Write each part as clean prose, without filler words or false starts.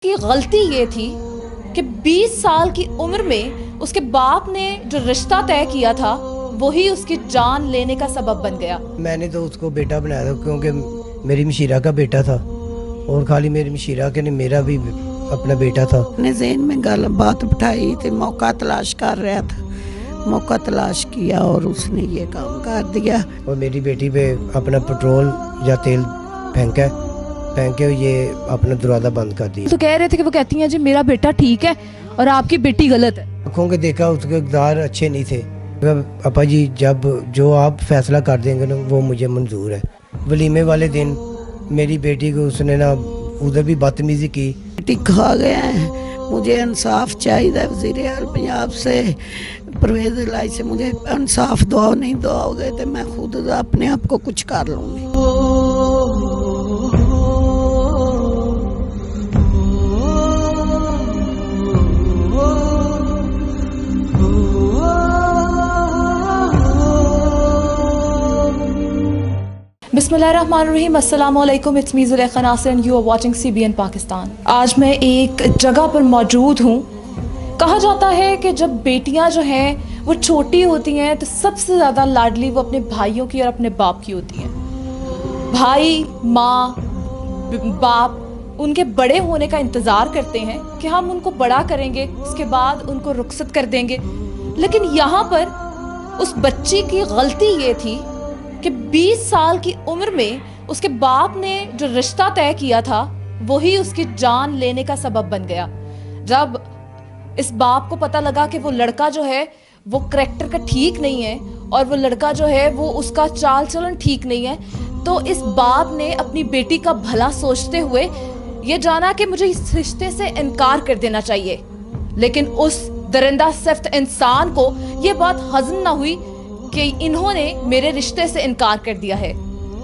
की गलती ये थी कि 20 साल की उम्र में उसके बाप ने जो रिश्ता तय किया था वही उसकी जान लेने का सबब बन गया। मैंने तो उसको बेटा बनाया था क्योंकि मेरी मशीरा का बेटा था और खाली मेरी मशीरा के नहीं, मेरा भी अपना बेटा था। अपने ज़हन में गल बात बिठाई तो मौका तलाश कर रहा था, मौका तलाश किया और उसने ये काम कर दिया। और मेरी बेटी पे अपना पेट्रोल या तेल फेंक के ये अपना दरवाज़ा बंद कर दिया। तो कह रहे थे कि वो कहती हैं जी मेरा बेटा ठीक है और आपकी बेटी गलत है। आँखों के देखा उसके इक़दार अच्छे नहीं थे। पापा जी जब जो आप फैसला कर देंगे ना वो मुझे मंजूर है। वलीमे वाले दिन मेरी बेटी को उसने ना उधर भी बदतमीजी की। बेटी खा गया है, मुझे इंसाफ चाहिए। वज़ीर-ए-आला पंजाब से परवेज़ इलाही से मुझे इंसाफ दो, नहीं दोगे तो मैं खुद अपने आप को कुछ कर लूँगी। बिस्मिल्लाहिर्रहमानिर्रहीम, अस्सलामुअलैकुम, it's me Zulekha Nasir and you are watching CBN Pakistan. आज मैं एक जगह पर मौजूद हूँ। कहा जाता है कि जब बेटियाँ जो हैं वो छोटी होती हैं तो सबसे ज़्यादा लाडली वो अपने भाइयों की और अपने बाप की होती हैं। भाई माँ बाप उनके बड़े होने का इंतज़ार करते हैं कि हम उनको बड़ा करेंगे, उसके बाद उनको रुखसत कर देंगे। लेकिन यहाँ पर उस बच्ची की गलती ये थी कि 20 साल की उम्र में उसके बाप ने जो रिश्ता तय किया था वही उसकी जान लेने का सबब बन गया। जब इस बाप को पता लगा कि वो लड़का जो है वो करैक्टर का ठीक नहीं है और वो लड़का जो है वो उसका चाल चलन ठीक नहीं है, तो इस बाप ने अपनी बेटी का भला सोचते हुए ये जाना कि मुझे इस रिश्ते से इनकार कर देना चाहिए। लेकिन उस दरिंदा सिफ्त इंसान को ये बात हजम ना हुई कि इन्होंने मेरे रिश्ते से इनकार कर दिया है।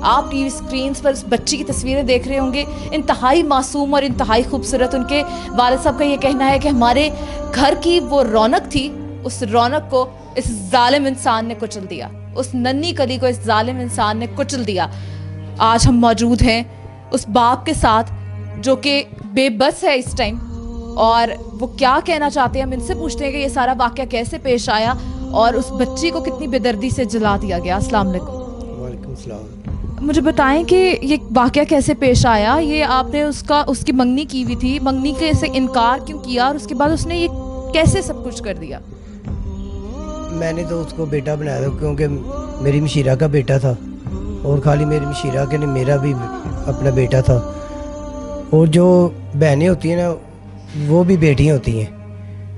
आप टीवी स्क्रीन पर उस बच्ची की तस्वीरें देख रहे होंगे, इंतहाई मासूम और इंतहाई खूबसूरत। उनके वालिद साहब का ये कहना है कि हमारे घर की वो रौनक थी, उस रौनक को इस जालिम इंसान ने कुचल दिया, उस नन्ही कली को इस जालिम इंसान ने कुचल दिया। आज हम मौजूद हैं उस बाप के साथ जो कि बेबस है इस टाइम, और वो क्या कहना चाहते हैं हम इनसे पूछते हैं कि ये सारा वाक़या कैसे पेश आया और उस बच्ची को कितनी बेदर्दी से जला दिया गया। अस्सलाम वालेकुम। वालेकुम सलाम। मुझे बताएं कि ये वाक़या कैसे पेश आया। ये आपने उसकी मंगनी की हुई थी, मंगनी के से इनकार क्यों किया और उसके बाद उसने ये कैसे सब कुछ कर दिया? मैंने तो उसको बेटा बनाया था क्योंकि मेरी मशीरा का बेटा था और खाली मेरी मशीरा के नहीं, मेरा भी अपना बेटा था। और जो बहनें होती हैं ना वो भी बेटियाँ होती हैं।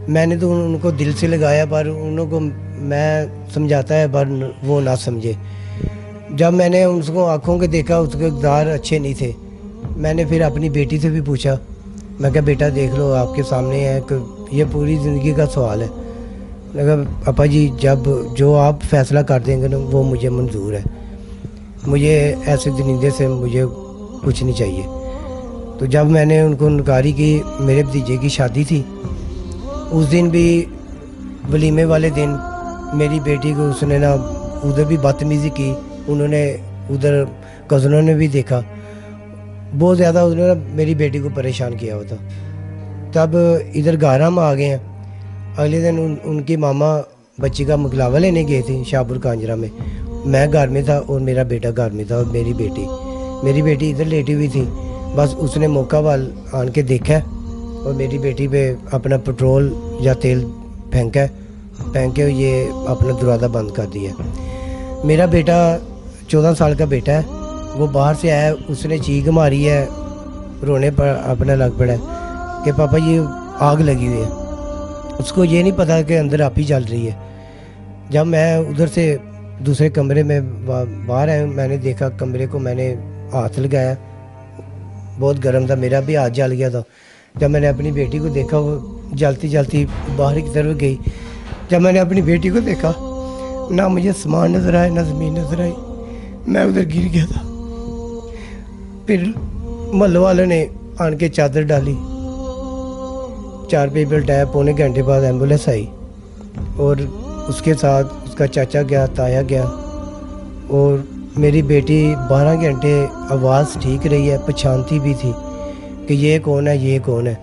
मैंने तो उनको दिल से लगाया पर उनको मैं समझाता है पर वो ना समझे। जब मैंने उसको आँखों के देखा उसके इक़दार अच्छे नहीं थे, मैंने फिर अपनी बेटी से भी पूछा। मैं कहा बेटा देख लो आपके सामने है कि ये पूरी ज़िंदगी का सवाल है। लगा पापा जी जब जो आप फैसला कर देंगे ना वो मुझे मंजूर है। मुझे ऐसे दरिंदे से मुझे कुछ नहीं चाहिए। तो जब मैंने उनको नकारी की, मेरे भतीजे की शादी थी, उस दिन भी वलीमे वाले दिन मेरी बेटी को उसने ना उधर भी बदतमीज़ी की। उन्होंने उधर कज़नों ने भी देखा, बहुत ज़्यादा उन्होंने मेरी बेटी को परेशान किया हुआ था। तब इधर घर हम आ गए हैं। अगले दिन उनकी मामा बच्ची का मुकलावा लेने गए थे शाहपुर कांजरा में। मैं घर में था और मेरा बेटा घर में था और मेरी बेटी इधर लेटी हुई थी। बस उसने मौका वाल आन के देखा और मेरी बेटी पे अपना पेट्रोल या तेल फेंक के ये अपना दरवाज़ा बंद कर दिया। मेरा बेटा 14 साल का बेटा है, वो बाहर से आया, उसने चीख मारी है, रोने पर अपना लग पड़ा है कि पापा ये आग लगी हुई है। उसको ये नहीं पता कि अंदर आप ही जल रही है। जब मैं उधर से दूसरे कमरे में बाहर आया, मैंने देखा कमरे को, मैंने हाथ लगाया, बहुत गर्म था, मेरा भी हाथ जल गया था। जब मैंने अपनी बेटी को देखा वो जलती जलती बाहर की तरफ गई। जब मैंने अपनी बेटी को देखा ना मुझे आसमान नज़र आया ना ज़मीन नज़र आई, मैं उधर गिर गया था। फिर मोहल्ले वालों ने आन के चादर डाली, 4 पे बिल्टाया। पौने घंटे बाद एम्बुलेंस आई और उसके साथ उसका चाचा गया, ताया गया और मेरी बेटी 12 घंटे आवाज़ ठीक रही है, पहचानती भी थी कि ये कौन है ये कौन है।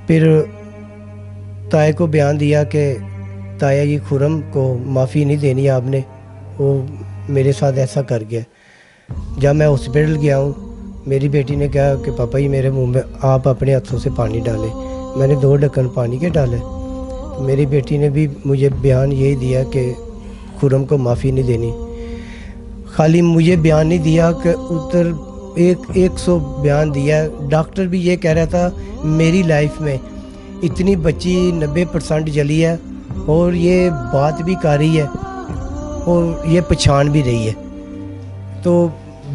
फिर ताया को बयान दिया कि ताया ये खुरम को माफ़ी नहीं देनी आपने, वो मेरे साथ ऐसा कर गया। जब मैं हॉस्पिटल गया हूँ, मेरी बेटी ने कहा कि पापा जी मेरे मुंह में आप अपने हाथों से पानी डालें। मैंने 2 ढक्कन पानी के डाले। तो मेरी बेटी ने भी मुझे बयान यही दिया कि खुरम को माफ़ी नहीं देनी। खाली मुझे बयान नहीं दिया कि उधर 100 बयान दिया। डॉक्टर भी ये कह रहा था मेरी लाइफ में इतनी बच्ची 90% जली है और ये बात भी कर रही है और ये पहचान भी रही है। तो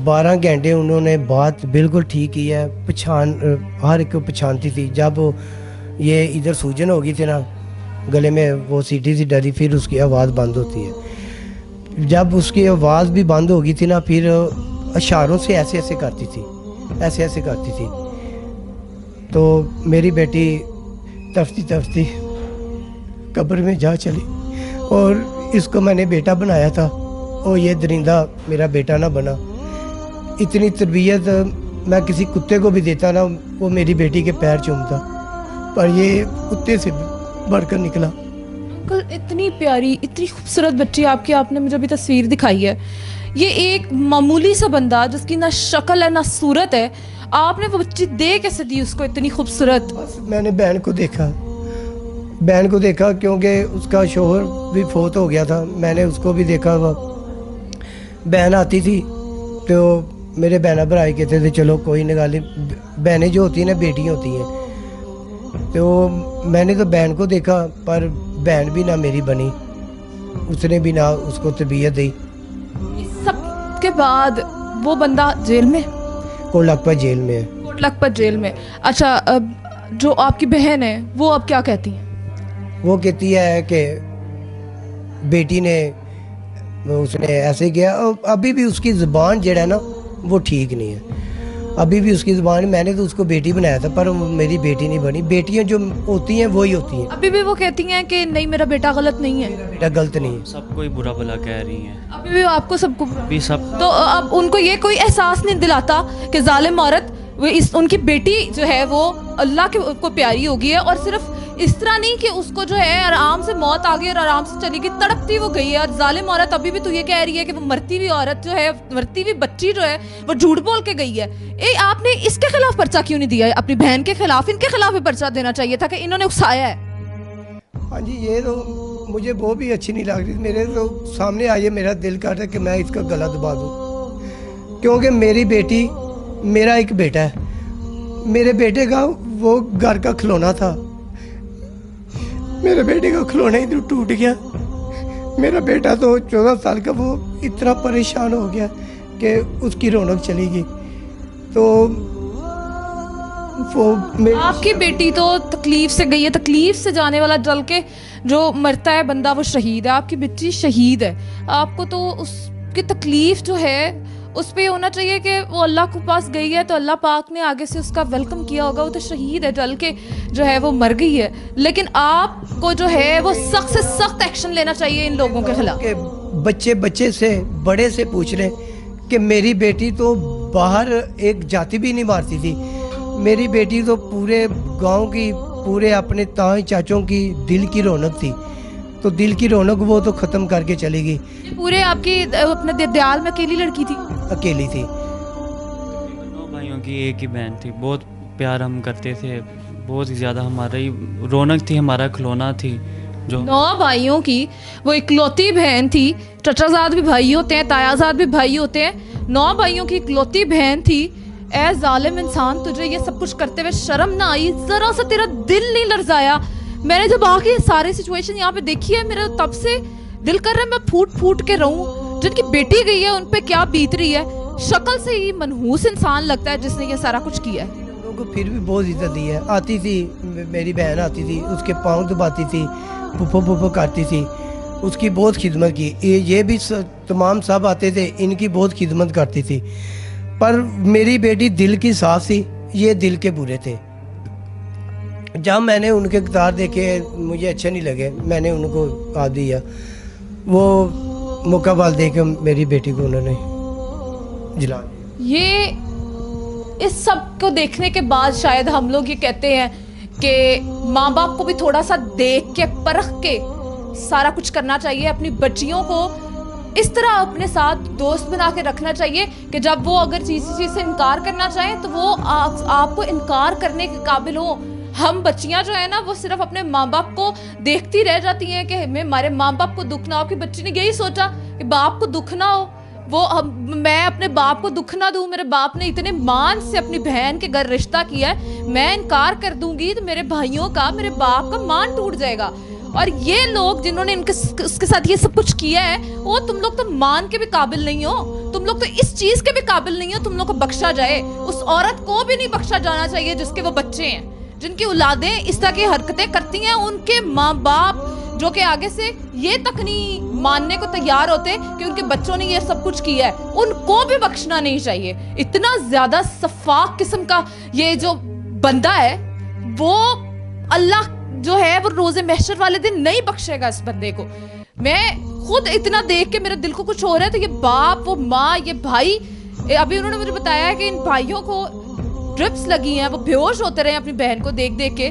12 घंटे उन्होंने बात बिल्कुल ठीक की है, पहचान हर एक को पहचानती थी। जब ये इधर सूजन हो गई थी ना गले में, वो सीटी सी डरी, फिर उसकी आवाज़ बंद होती है। जब उसकी आवाज़ भी बंद हो गई थी ना, फिर इशारों से ऐसे ऐसे करती थी, ऐसे ऐसे करती थी। तो मेरी बेटी तड़पती तड़पती कब्र में जा चली और इसको मैंने बेटा बनाया था और ये दरिंदा मेरा बेटा ना बना। इतनी तरबियत मैं किसी कुत्ते को भी देता ना, वो मेरी बेटी के पैर चूमता, पर ये कुत्ते से बढ़कर निकला। अंकल, इतनी प्यारी, इतनी खूबसूरत बच्ची आपकी, आपने मुझे अभी तस्वीर दिखाई है। ये एक मामूली सा बंदा जिसकी ना शक्ल है ना सूरत है, आपने वो बच्ची दे कैसे दी उसको इतनी खूबसूरत? बस मैंने बहन को देखा क्योंकि उसका शोहर भी फौत हो गया था। मैंने उसको भी देखा। वो बहन आती थी तो मेरे बहना भराई कहते थे चलो कोई निकाली। बहनें जो होती हैं ना बेटी होती हैं। तो मैंने तो बहन को देखा पर बहन भी ना मेरी बनी, उसने भी ना उसको तरबियत दी। इस सब के बाद वो बंदा जेल में, कोटलखपत जेल में है। कोटलखपत जेल में। अच्छा, अब जो आपकी बहन है वो अब क्या कहती हैं? वो कहती है कि बेटी ने उसने ऐसे किया। और अभी भी उसकी ज़ुबान जो है ना वो ठीक नहीं है। अभी भी उसकी ज़ुबान, मैंने तो उसको बेटी बनाया था पर वो मेरी बेटी नहीं बनी। बेटियां जो होती हैं वही होती हैं। अभी भी वो कहती हैं कि नहीं मेरा बेटा गलत नहीं है, बेटा गलत नहीं है। सबको ही बुरा भला कह रही हैं। अभी भी आपको सबको। भी सब तो अब उनको ये कोई एहसास नहीं दिलाता कि जालिम औरत उनकी बेटी जो है वो अल्लाह के को प्यारी होगी है, और सिर्फ इस तरह नहीं कि उसको जो है आराम से मौत आ गई और आराम से चली गई, तड़पती वो गई है। और जालिम औरत अभी भी तो ये कह रही है कि वो मरती हुई औरत जो है, मरती हुई बच्ची जो है वो झूठ बोल के गई है। आपने इसके खिलाफ पर्चा क्यों नहीं दिया है? अपनी बहन के खिलाफ, इनके खिलाफ भी पर्चा देना चाहिए था कि इन्होंने उकसाया है। हाँ जी, ये तो मुझे वो भी अच्छी नहीं लग रही। मेरे तो सामने आई है, मेरा दिल कर रहा है कि मैं इसका गला दबा दूँ, क्योंकि मेरी बेटी, मेरा एक बेटा है, मेरे बेटे का वो घर का खिलौना था। मेरे बेटे का खिलौना इधर टूट गया। मेरा बेटा तो 14 साल का, वो इतना परेशान हो गया कि उसकी रौनक चली गई। तो वो आपकी बेटी तो तकलीफ से गई है। तकलीफ से जाने वाला जल के जो मरता है बंदा वो शहीद है। आपकी बच्ची शहीद है। आपको तो उसकी तकलीफ जो है उस पर होना चाहिए कि वो अल्लाह के पास गई है तो अल्लाह पाक ने आगे से उसका वेलकम किया होगा। वो तो शहीद है, जल के जो है वो मर गई है। लेकिन आपको जो है वो सख्त से सख्त एक्शन लेना चाहिए इन लोगों के खिलाफ। बच्चे से बड़े से पूछ रहे कि मेरी बेटी तो बाहर एक जाति भी नहीं मारती थी। मेरी बेटी तो पूरे गांव की, पूरे अपने ताई चाचों की दिल की रौनक थी। तो दिल की रौनक वो तो ख़त्म करके चली गई। पूरे आपकी अपने दयाल में अकेली लड़की थी? अकेली थी। 9 भाइयों की एक ही बहन थी। बहुत प्यार हम करते थे, बहुत ही ज़्यादा हमारी रौनक थी, हमारा खिलौना थी। जो 9 भाइयों की वो इकलौती बहन थी। चचाजाद भी भाई होते हैं, तायाजाद भी भाई होते हैं। 9 भाइयों की इकलौती बहन थी। ए जालिम इंसान, तुझे ये सब कुछ करते हुए शर्म ना आई? ज़रा सा तेरा दिल नहीं लर्जाया? मैंने जब आके सारी सिचुएशन यहाँ पे देखी है, मेरा तब से दिल कर रहा है मैं फूट फूट के रहूं। जिनकी बेटी गई है उन पे क्या बीत रही है। शक्ल से ही मनहूस इंसान लगता है जिसने ये सारा कुछ किया है। लोगों को फिर भी बहुत इज्जत दी है। आती थी, मेरी बहन आती थी, उसके पाँव दबाती थी, पुप्पो पुप्पो करती थी, उसकी बहुत खिदमत की। ये भी तमाम सब आते थे, इनकी बहुत खिदमत करती थी। पर मेरी बेटी दिल की साफ थी, ये दिल के बुरे थे। जब मैंने उनके कितार देखे मुझे अच्छे नहीं लगे, मैंने उनको आ दिया। वो मौका बाल दे के मेरी बेटी को उन्होंने जला दिया। ये इस सब को देखने के बाद शायद हम लोग ये कहते हैं कि माँ बाप को भी थोड़ा सा देख के परख के सारा कुछ करना चाहिए। अपनी बच्चियों को इस तरह अपने साथ दोस्त बना के रखना चाहिए कि जब वो अगर किसी चीज़ से इनकार करना चाहें तो वो आपको इनकार करने के काबिल हो। हम बच्चियां जो है ना वो सिर्फ अपने माँ बाप को देखती रह जाती हैं कि हमारे माँ बाप को दुख ना हो। कि बच्ची ने यही सोचा कि बाप को दुख ना हो, मैं अपने बाप को दुख ना दूं। मेरे बाप ने इतने मान से अपनी बहन के घर रिश्ता किया है, मैं इनकार कर दूंगी तो मेरे भाइयों का, मेरे बाप का मान टूट जाएगा। और ये लोग जिन्होंने उसके साथ ये सब कुछ किया है, वो तुम लोग तो मान के भी काबिल नहीं हो, तुम लोग तो इस चीज के भी काबिल नहीं हो तुम लोग को बख्शा जाए। उस औरत को भी नहीं बख्शा जाना चाहिए जिसके वो बच्चे हैं, जिनकी औलादें इस तरह की हरकतें करती हैं। उनके माँ बाप जो कि आगे से ये तक नहीं मानने को तैयार होते कि उनके बच्चों ने ये सब कुछ किया है, उनको भी बख्शना नहीं चाहिए। इतना ज्यादा सफाक किस्म का ये जो बंदा है, वो अल्लाह जो है वो रोजे महशर वाले दिन नहीं बख्शेगा इस बंदे को। मैं खुद इतना देख के मेरे दिल को कुछ हो रहा है। तो ये बाप, वो माँ, ये भाई, अभी उन्होंने मुझे बताया है कि इन भाइयों को ड्रिप्स लगी हैं, वो बेहोश होते रहे अपनी बहन को देख देख के।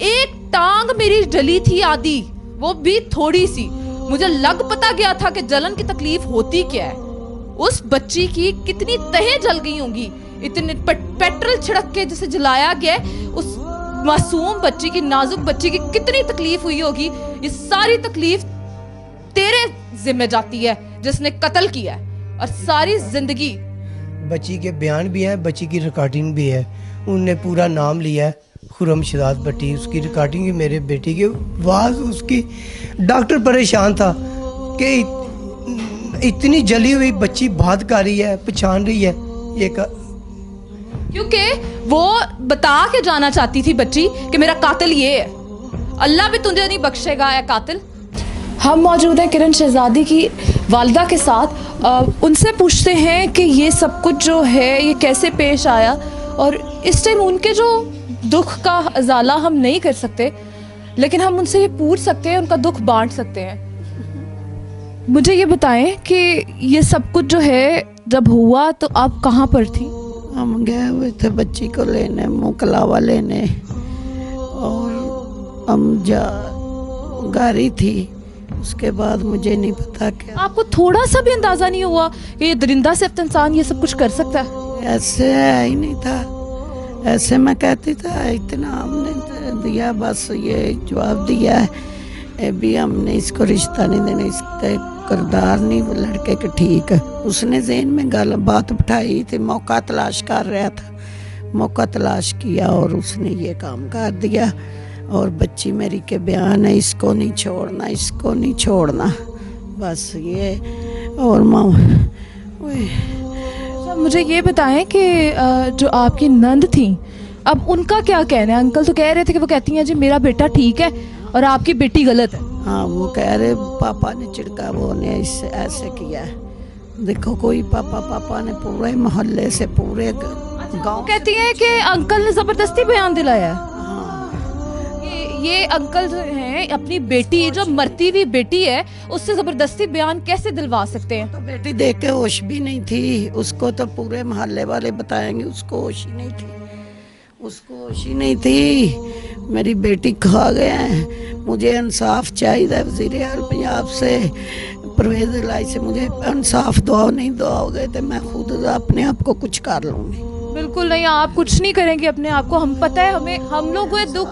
एक टांग मेरी जली थी आधी, वो भी थोड़ी सी। मुझे लग पता गया था कि जलन की तकलीफ होती क्या है। उस बच्ची की कितनी तहें जल गई होंगी, इतने पेट्रोल छिड़क के जिसे जलाया गया, उस मासूम बच्ची की, नाजुक बच्ची की कितनी तकलीफ हुई होगी। ये सारी तकलीफ तेरे जिम्मे जाती है जिसने कत्ल किया है। और सारी जिंदगी बच्ची के बयान भी है, बच्ची की रिकॉर्डिंग भी है। उनने पूरा नाम लिया है, खुरम शदाद भट्टी। उसकी रिकॉर्डिंग है, मेरे बेटी की आवाज़ उसकी। डॉक्टर परेशान था कि इतनी जली हुई बच्ची बात कर रही है, पहचान रही है ये क्योंकि वो बता के जाना चाहती थी बच्ची कि मेरा कातिल ये है। अल्लाह भी तुझे नहीं बख्शेगा ए कातिल। हम मौजूद हैं किरण शहजादी की वालिदा के साथ। उनसे पूछते हैं कि ये सब कुछ जो है ये कैसे पेश आया, और इस टाइम उनके जो दुख का अजाला हम नहीं कर सकते, लेकिन हम उनसे ये पूछ सकते हैं, उनका दुख बांट सकते हैं। मुझे ये बताएं कि ये सब कुछ जो है जब हुआ तो आप कहाँ पर थी? हम गए हुए थे बच्ची को लेने, मुकलावा लेने, और हम गाड़ी थी। उसके बाद मुझे नहीं पता क्या, आपको थोड़ा सा भी अंदाजा नहीं हुआ कि ये दरिंदा सिर्फ इंसान ये सब कुछ कर सकता है? ऐसे है ही नहीं था। ऐसे मैं कहती था, इतना हमने दिया, बस ये जवाब दिया है भी हमने इसको रिश्ता नहीं देना, इसका किरदार नहीं वो लड़के के ठीक है। उसने ज़हन में बात बिठाई थी, मौका तलाश कर रहा था, मौका तलाश किया और उसने ये काम कर दिया। और बच्ची मेरी के बयान है, इसको नहीं छोड़ना, इसको नहीं छोड़ना, बस ये। और माँ मुझे ये बताएं कि जो आपकी नंद थी, अब उनका क्या कहना है? अंकल तो कह रहे थे कि वो कहती हैं जी मेरा बेटा ठीक है और आपकी बेटी गलत है। हाँ, वो कह रहे पापा ने चिड़का, वो ने इससे ऐसे किया है। देखो कोई पापा ने पूरे मोहल्ले से, पूरे गांव कहती हैं कि अंकल ने जबरदस्ती बयान दिलाया है। हाँ, ये अंकल जो हैं अपनी बेटी, जो मरती हुई बेटी है, उससे जबरदस्ती बयान कैसे दिलवा सकते हैं? तो बेटी देख के होश भी नहीं थी उसको, तो पूरे मोहल्ले वाले बताएंगे उसको होश ही नहीं थी, उसको होश ही नहीं थी। मेरी बेटी खा गए हैं, मुझे इंसाफ चाहिए। वज़ीर आला पंजाब से, परवेज़ इलाही से मुझे इंसाफ दो, नहीं दुआओगे तो मैं खुद अपने आप को कुछ कर लूँगी। बिल्कुल नहीं, आप कुछ नहीं करेंगे अपने आप को। हम पता है हमें, हम लोग ये दुख,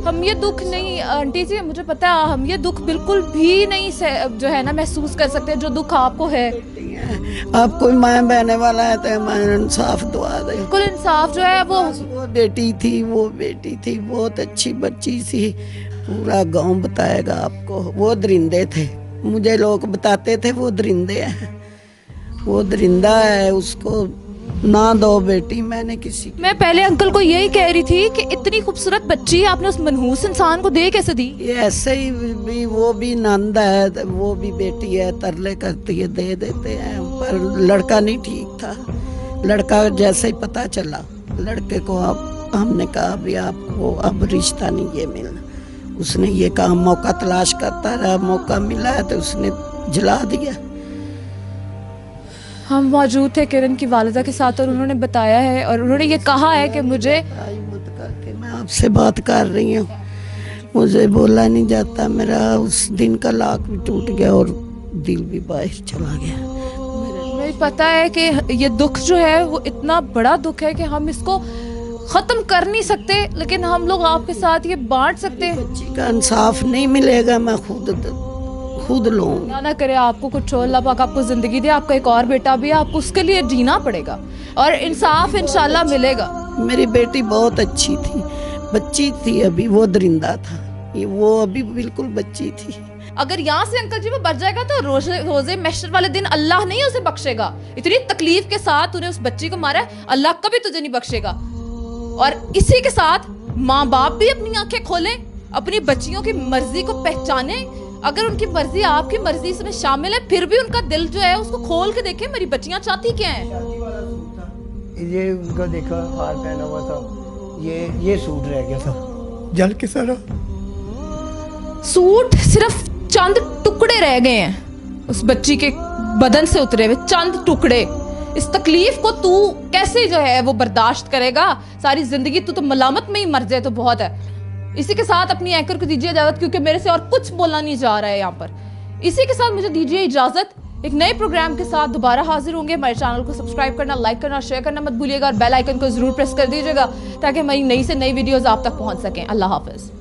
हम ये दुख नहीं आंटी जी, मुझे पता है हम ये दुख बिल्कुल भी नहीं जो है ना महसूस कर सकते जो दुख आपको है। आप कोई माँ बहने वाला है तो मैं इंसाफ दुआ दे। बिल्कुल इंसाफ जो है वो बेटी थी, वो बेटी थी, बहुत अच्छी बच्ची थी, पूरा गांव बताएगा आपको। वो दरिंदे थे, मुझे लोग बताते थे वो दरिंदे हैं, वो दरिंदा है, उसको ना दो बेटी। मैं पहले अंकल को यही कह रही थी कि इतनी खूबसूरत बच्ची आपने उस मनहूस इंसान को दे कैसे दी? ये ऐसे ही भी, वो भी नंद है, वो भी बेटी है, तरले करती है, दे देते हैं। पर लड़का नहीं ठीक था। लड़का जैसे ही पता चला लड़के को, अब हमने कहा भी आपको अब रिश्ता नहीं ये मिलना। उसने ये काम मौका तलाश करता रहा, मौका मिला है तो उसने जला दिया। हम मौजूद थे किरण की वालिदा के साथ और उन्होंने बताया है और उन्होंने ये कहा है कि मुझे मत करके मैं आपसे बात कर रही हूँ, मुझे बोला नहीं जाता। मेरा उस दिन का लाख भी टूट गया और दिल भी बाहर चला गया। मुझे पता है कि ये दुख जो है वो इतना बड़ा दुख है कि हम इसको ख़त्म कर नहीं सकते, लेकिन हम लोग आपके साथ ये बांट सकते हैं। बच्ची का इंसाफ नहीं मिलेगा, मैं खुद लूँगी। ना करे आपको कुछ हो, अल्लाह पाक आपको ज़िंदगी दे, आपका एक और बेटा भी है, आपको उसके लिए जीना पड़ेगा और इंसाफ इंशाल्लाह मिलेगा। मेरी बेटी बहुत अच्छी थी, बच्ची थी अभी, वो दरिंदा था, ये वो अभी बिल्कुल बच्ची थी। अगर यहाँ से अंकल जी वो बच जाएगा तो रोजे महशर वाले दिन अल्लाह नहीं उसे बख्शेगा। इतनी तकलीफ के साथ तूने उस बच्ची को मारा है, अल्लाह कभी तुझे नहीं बख्शेगा। और इसी के साथ माँ बाप भी अपनी आंखें खोलें, अपनी बच्चियों की मर्जी को पहचाने। अगर उनकी मर्जी आपकी मर्जी इसमें शामिल है, फिर भी उनका दिल जो है उसको खोल के देखें, मेरी बच्चियां चाहती क्या हैं। ये उनका देखा हार पहना हुआ था, ये सूट रह गया था जल के सारा। सूट सिर्फ चंद टुकड़े रह गए हैं उस बच्ची के बदन से उतरे हुए, चंद टुकड़े। इस तकलीफ को तू कैसे जो है वो बर्दाश्त करेगा? सारी जिंदगी तू तो मलामत में ही मर जाए तो बहुत है। इसी के साथ अपनी एंकर को दीजिए इजाजत, क्योंकि मेरे से और कुछ बोलना नहीं जा रहा है यहाँ पर। इसी के साथ मुझे दीजिए इजाजत। एक नए प्रोग्राम के साथ दोबारा हाजिर होंगे। हमारे चैनल को सब्सक्राइब करना, लाइक करना, शेयर करना मत भूलिएगा और बेल आइकन को जरूर प्रेस कर दीजिएगा ताकि हमारी नई से नई वीडियोस आप तक पहुंच सकें। अल्लाह हाफिज।